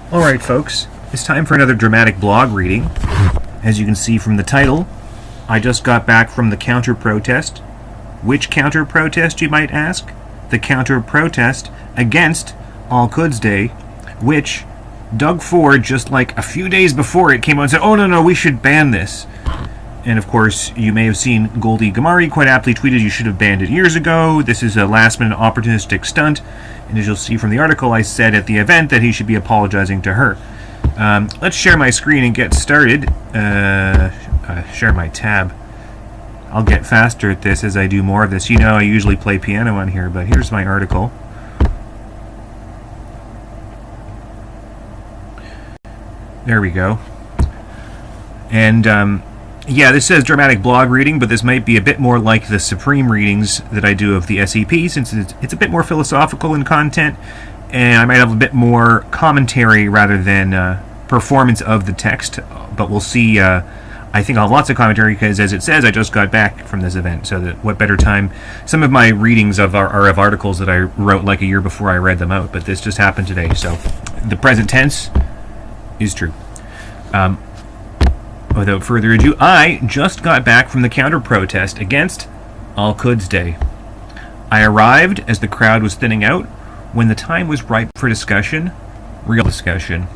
Alright folks, it's time for another dramatic blog reading. As you can see from the title, I just got back from the counter-protest. Which counter-protest, you might ask? The counter-protest against All-Quds Day, which Doug Ford, just like a few days before it, came out and said, oh no, we should ban this. And of course, you may have seen Goldie Gamari quite aptly tweeted, you should have banned it years ago. This is a last-minute opportunistic stunt. And as you'll see from the article, I said at the event that he should be apologizing to her. Let's share my screen and get started. Share my tab. I'll get faster at this as I do more of this. You know I usually play piano on here, but here's my article. There we go. And yeah, this says dramatic blog reading, but this might be a bit more like the Supreme readings that I do of the SEP, since it's a bit more philosophical in content, and I might have a bit more commentary rather than performance of the text. But we'll see. I think I'll have lots of commentary because, as it says, I just got back from this event, so that what better time? Some of my readings are of articles that I wrote like a year before I read them out, but this just happened today, so the present tense is true. Without further ado, I just got back from the counter-protest against All-Quds Day. I arrived as the crowd was thinning out, when the time was ripe for discussion, real discussion.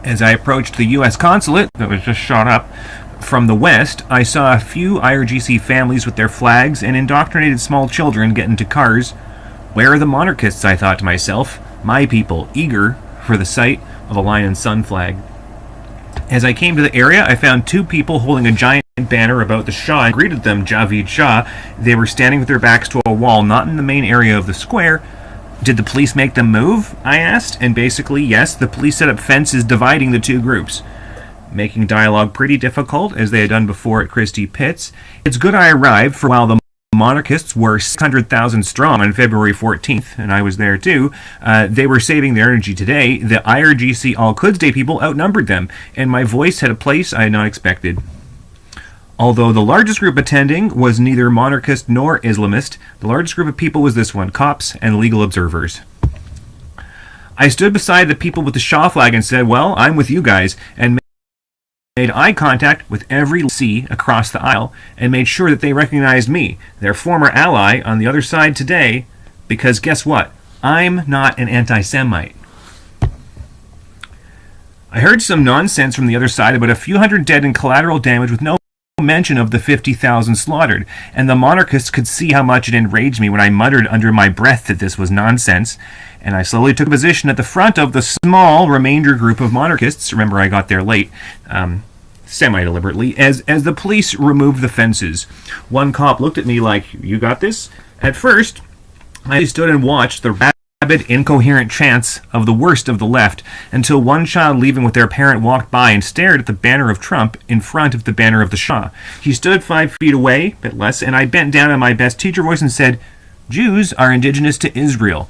As I approached the U.S. consulate that was just shot up from the west, I saw a few IRGC families with their flags and indoctrinated small children get into cars. Where are the monarchists, I thought to myself, my people, eager for the sight of a lion and sun flag. As I came to the area, I found two people holding a giant banner about the Shah and greeted them, Javeed Shah. They were standing with their backs to a wall, not in the main area of the square. Did the police make them move? I asked, and basically, yes, the police set up fences dividing the two groups, making dialogue pretty difficult, as they had done before at Christie Pitts. It's good I arrived, for while the monarchists were 600,000 strong on February 14th, and I was there too, they were saving their energy today. The IRGC All-Quds Day people outnumbered them, and my voice had a place I had not expected. Although the largest group attending was neither monarchist nor Islamist, the largest group of people was this one, cops and legal observers. I stood beside the people with the Shah flag and said, well, I'm with you guys, and made eye contact with every C across the aisle and made sure that they recognized me, their former ally, on the other side today, because guess what? I'm not an anti-Semite. I heard some nonsense from the other side about a few hundred dead and collateral damage with no mention of the 50,000 slaughtered, and the monarchists could see how much it enraged me when I muttered under my breath that this was nonsense, and I slowly took a position at the front of the small remainder group of monarchists. Remember, I got there late, semi-deliberately, as the police removed the fences. One cop looked at me like, you got this? At first, I stood and watched the rabid, incoherent chants of the worst of the left, until one child leaving with their parent walked by and stared at the banner of Trump in front of the banner of the Shah. He stood 5 feet away, a bit less, and I bent down in my best teacher voice and said, Jews are indigenous to Israel.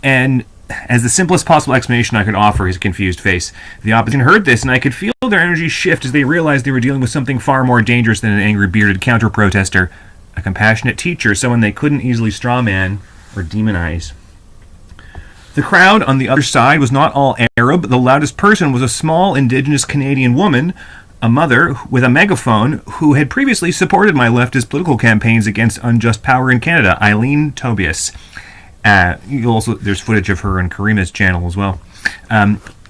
And as the simplest possible explanation I could offer his confused face, the opposition heard this, and I could feel their energy shift as they realized they were dealing with something far more dangerous than an angry bearded counter-protester, a compassionate teacher, someone they couldn't easily strawman or demonize. The crowd on the other side was not all Arab. The loudest person was a small indigenous Canadian woman, a mother with a megaphone, who had previously supported my leftist political campaigns against unjust power in Canada, Eileen Tobias. There's footage of her on Karima's channel as well.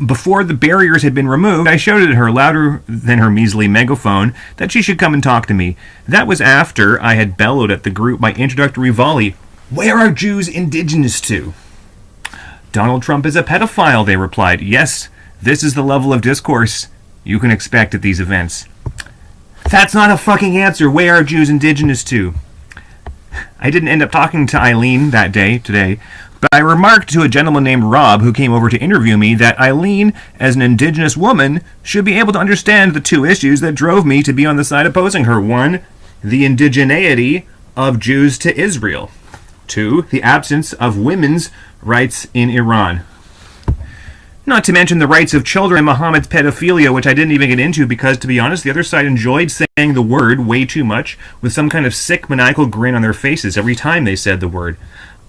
Before the barriers had been removed, I shouted at her louder than her measly megaphone that she should come and talk to me. That was after I had bellowed at the group my introductory volley, where are Jews indigenous to? Donald Trump is a pedophile, they replied. Yes, this is the level of discourse you can expect at these events. That's not a fucking answer. Where are Jews indigenous to? I didn't end up talking to Eileen that day, today, but I remarked to a gentleman named Rob who came over to interview me that Eileen, as an indigenous woman, should be able to understand the two issues that drove me to be on the side opposing her. 1, the indigeneity of Jews to Israel. 2, the absence of women's rights in Iran. Not to mention the rights of children and Muhammad's pedophilia, which I didn't even get into because, to be honest, the other side enjoyed saying the word way too much with some kind of sick, maniacal grin on their faces every time they said the word.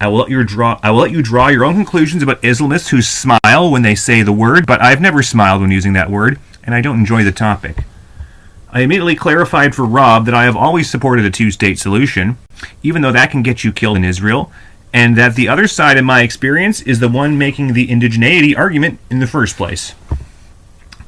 I will let you draw your own conclusions about Islamists who smile when they say the word, but I've never smiled when using that word, and I don't enjoy the topic. I immediately clarified for Rob that I have always supported a two-state solution, even though that can get you killed in Israel, and that the other side, in my experience, is the one making the indigeneity argument in the first place.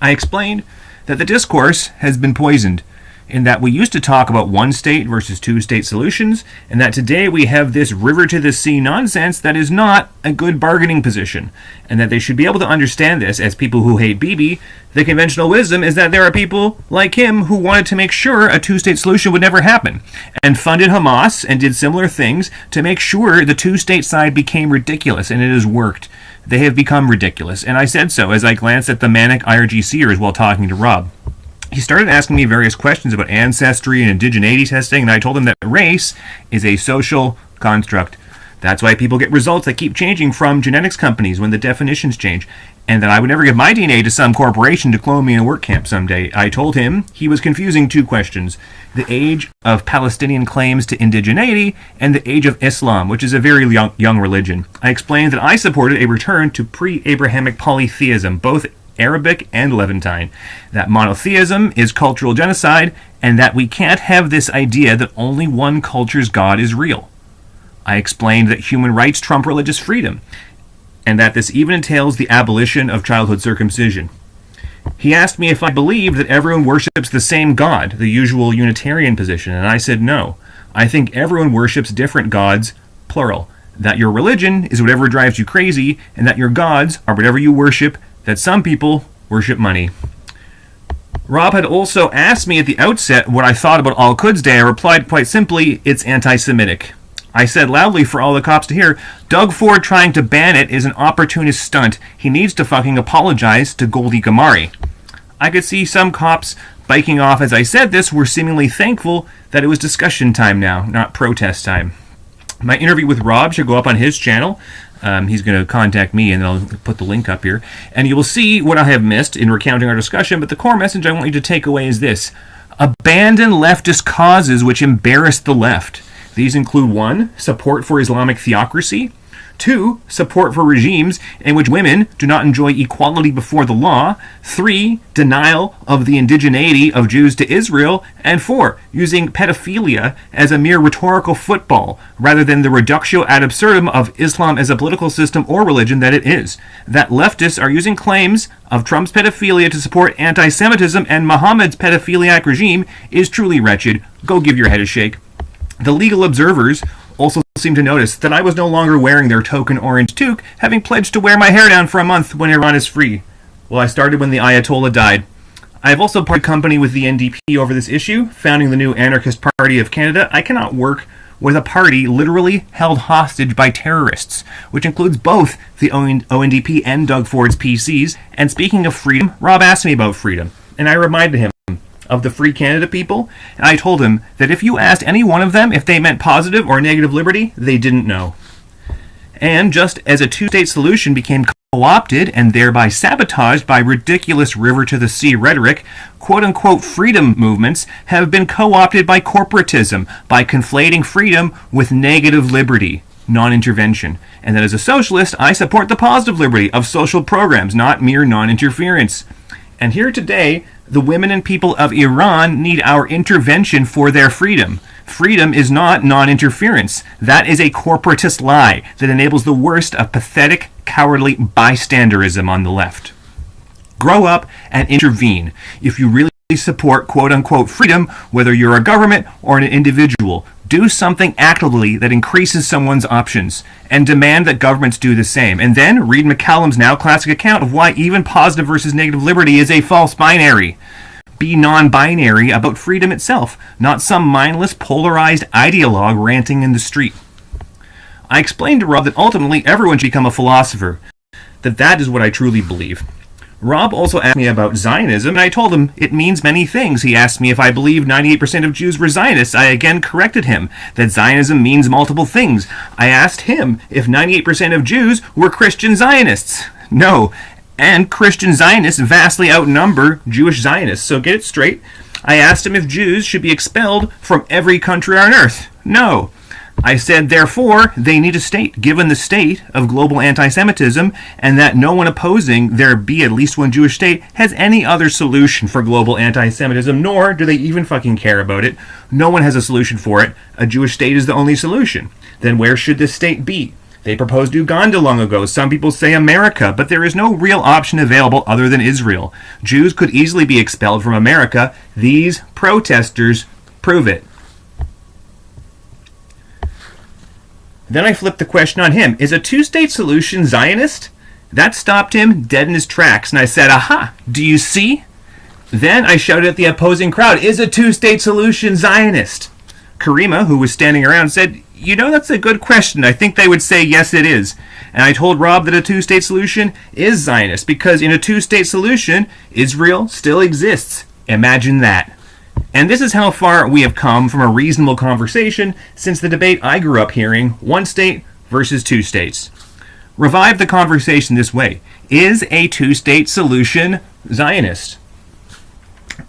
I explained that the discourse has been poisoned, in that we used to talk about one-state versus two-state solutions, and that today we have this river-to-the-sea nonsense that is not a good bargaining position, and that they should be able to understand this as people who hate Bibi. The conventional wisdom is that there are people like him who wanted to make sure a two-state solution would never happen, and funded Hamas and did similar things to make sure the two-state side became ridiculous, and it has worked. They have become ridiculous, and I said so as I glanced at the manic IRG seers while talking to Rob. He started asking me various questions about ancestry and indigeneity testing, and I told him that race is a social construct. That's why people get results that keep changing from genetics companies when the definitions change, and that I would never give my DNA to some corporation to clone me in a work camp someday. I told him he was confusing two questions: the age of Palestinian claims to indigeneity and the age of Islam, which is a very young religion. I explained that I supported a return to pre-Abrahamic polytheism, both Arabic and Levantine, that monotheism is cultural genocide, and that we can't have this idea that only one culture's God is real. I explained that human rights trump religious freedom, and that this even entails the abolition of childhood circumcision. He asked me if I believed that everyone worships the same God, the usual Unitarian position, and I said no. I think everyone worships different gods, plural. That your religion is whatever drives you crazy, and that your gods are whatever you worship, that some people worship money. Rob had also asked me at the outset what I thought about Al-Quds Day. I replied quite simply, it's anti-Semitic. I said loudly for all the cops to hear, Doug Ford trying to ban it is an opportunist stunt. He needs to fucking apologize to Goldie Gamari. I could see some cops biking off as I said this were seemingly thankful that it was discussion time now, not protest time. My interview with Rob should go up on his channel. He's going to contact me, and I'll put the link up here. And you will see what I have missed in recounting our discussion, but the core message I want you to take away is this. Abandon leftist causes which embarrass the left. These include 1. Support for Islamic theocracy. 2. Support for regimes in which women do not enjoy equality before the law. 3. Denial of the indigeneity of Jews to Israel. And 4. Using pedophilia as a mere rhetorical football, rather than the reductio ad absurdum of Islam as a political system or religion that it is. That leftists are using claims of Trump's pedophilia to support anti-Semitism and Muhammad's pedophiliac regime is truly wretched. Go give your head a shake. The legal observers also seemed to notice that I was no longer wearing their token orange toque, having pledged to wear my hair down for a month when Iran is free. Well, I started when the Ayatollah died. I have also parted company with the NDP over this issue, founding the new Anarchist Party of Canada. I cannot work with a party literally held hostage by terrorists, which includes both the ONDP and Doug Ford's PCs. And speaking of freedom, Rob asked me about freedom, and I reminded him of the Free Canada people, and I told him that if you asked any one of them if they meant positive or negative liberty, they didn't know. And just as a two-state solution became co-opted and thereby sabotaged by ridiculous river-to-the-sea rhetoric, quote-unquote freedom movements have been co-opted by corporatism, by conflating freedom with negative liberty, non-intervention. And that as a socialist, I support the positive liberty of social programs, not mere non-interference. And here today, the women and people of Iran need our intervention for their freedom. Freedom is not non-interference. That is a corporatist lie that enables the worst of pathetic, cowardly bystanderism on the left. Grow up and intervene. If you really support quote-unquote freedom, whether you're a government or an individual, do something actively that increases someone's options, and demand that governments do the same. And then read McCallum's now classic account of why even positive versus negative liberty is a false binary. Be non-binary about freedom itself, not some mindless, polarized ideologue ranting in the street. I explained to Rob that ultimately everyone should become a philosopher, that is what I truly believe. Rob also asked me about Zionism, and I told him it means many things. He asked me if I believed 98% of Jews were Zionists. I again corrected him that Zionism means multiple things. I asked him if 98% of Jews were Christian Zionists. No, and Christian Zionists vastly outnumber Jewish Zionists, so get it straight. I asked him if Jews should be expelled from every country on earth. No. I said, therefore, they need a state, given the state of global anti-Semitism, and that no one opposing there be at least one Jewish state has any other solution for global anti-Semitism, nor do they even fucking care about it. No one has a solution for it. A Jewish state is the only solution. Then where should this state be? They proposed Uganda long ago. Some people say America, but there is no real option available other than Israel. Jews could easily be expelled from America. These protesters prove it. Then I flipped the question on him. Is a two-state solution Zionist? That stopped him dead in his tracks, and I said, aha, do you see? Then I shouted at the opposing crowd, is a two-state solution Zionist? Karima, who was standing around, said, you know, that's a good question. I think they would say, yes, it is. And I told Rob that a two-state solution is Zionist, because in a two-state solution, Israel still exists. Imagine that. And this is how far we have come from a reasonable conversation since the debate I grew up hearing, one state versus two states. Revive the conversation this way. Is a two-state solution Zionist?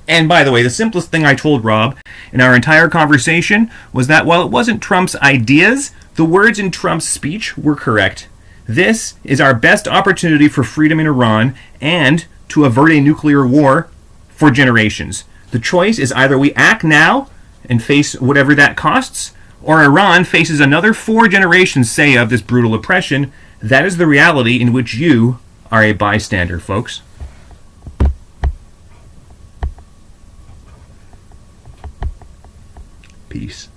And by the way, the simplest thing I told Rob in our entire conversation was that while it wasn't Trump's ideas, the words in Trump's speech were correct. This is our best opportunity for freedom in Iran and to avert a nuclear war for generations. The choice is either we act now and face whatever that costs, or Iran faces another 4 generations, say, of this brutal oppression. That is the reality in which you are a bystander, folks. Peace.